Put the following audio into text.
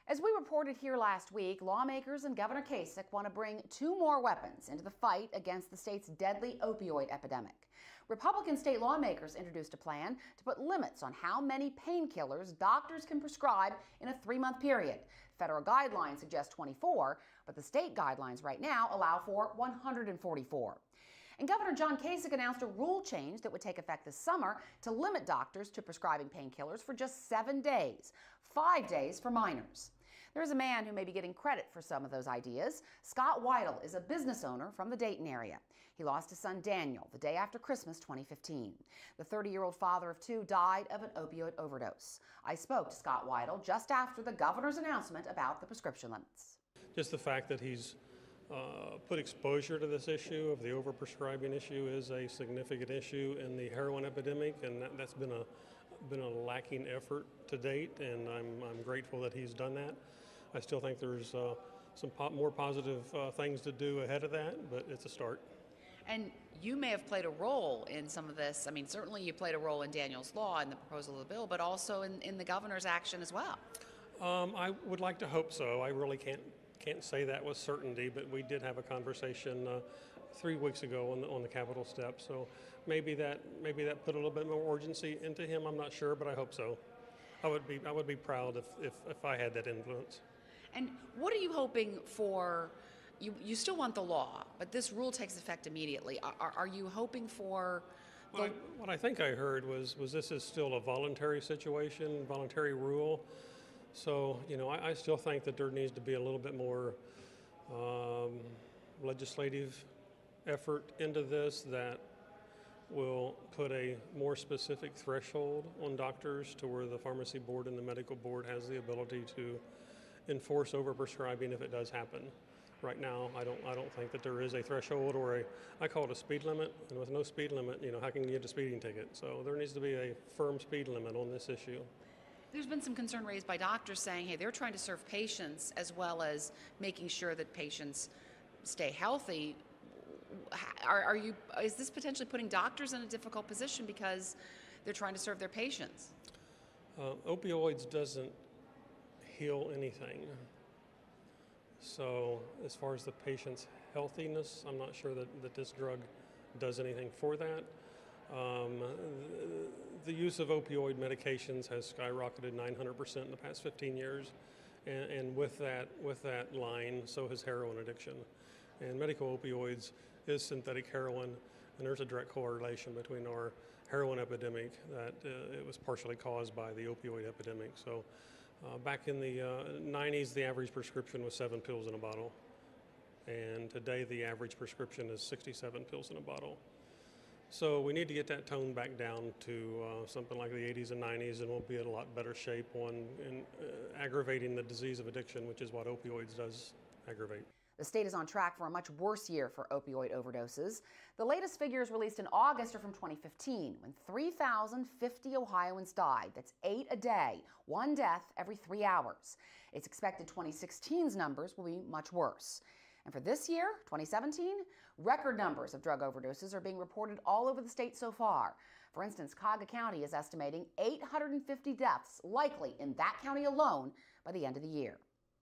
As we reported here last week, lawmakers and Governor Kasich want to bring two more weapons into the fight against the state's deadly opioid epidemic. Republican state lawmakers introduced a plan to put limits on how many painkillers doctors can prescribe in a 3-month period. Federal guidelines suggest 24, but the state guidelines right now allow for 144. And Governor John Kasich announced a rule change that would take effect this summer to limit doctors to prescribing painkillers for just 7 days, 5 days for minors. There is a man who may be getting credit for some of those ideas. Scott Weidel is a business owner from the Dayton area. He lost his son Daniel the day after Christmas 2015. The 30-year-old father of 2 died of an opioid overdose. I spoke to Scott Weidel just after the governor's announcement about the prescription limits. Just the fact that he's put exposure to this issue of the overprescribing issue is a significant issue in the heroin epidemic, and that's been a lacking effort to date, and I'm grateful that he's done that. I still think there's some more positive things to do ahead of that, but it's a start. And you may have played a role in some of this. I mean, certainly you played a role in Daniel's law and the proposal of the bill, but also in the governor's action as well. I would like to hope so. I really can't say that with certainty, but we did have a conversation 3 weeks ago on the Capitol steps. So maybe that put a little bit more urgency into him. I'm not sure, but I hope so. I would be proud if I had that influence. And what are you hoping for? You still want the law, but this rule takes effect immediately. Are you hoping for? What I think I heard was this is still a voluntary situation, voluntary rule. So, I still think that there needs to be a little bit more legislative effort into this that will put a more specific threshold on doctors to where the pharmacy board and the medical board has the ability to enforce overprescribing if it does happen. Right now, I don't think that there is a threshold or I call it a speed limit, and with no speed limit, how can you get a speeding ticket? So there needs to be a firm speed limit on this issue. There's been some concern raised by doctors saying, hey, they're trying to serve patients as well as making sure that patients stay healthy. Is this potentially putting doctors in a difficult position because they're trying to serve their patients? Opioids doesn't heal anything. So as far as the patient's healthiness, I'm not sure that this drug does anything for that. The use of opioid medications has skyrocketed 900% in the past 15 years, and with that line, so has heroin addiction. And medical opioids is synthetic heroin, and there's a direct correlation between our heroin epidemic that it was partially caused by the opioid epidemic. So back in the 90s, the average prescription was 7 pills in a bottle, and today the average prescription is 67 pills in a bottle. So we need to get that tone back down to something like the 80s and 90s, and we'll be in a lot better shape on aggravating the disease of addiction, which is what opioids does aggravate. The state is on track for a much worse year for opioid overdoses. The latest figures released in August are from 2015, when 3,050 Ohioans died. That's 8 a day, 1 death every 3 hours. It's expected 2016's numbers will be much worse. And for this year, 2017, record numbers of drug overdoses are being reported all over the state so far. For instance, Cuyahoga County is estimating 850 deaths likely in that county alone by the end of the year.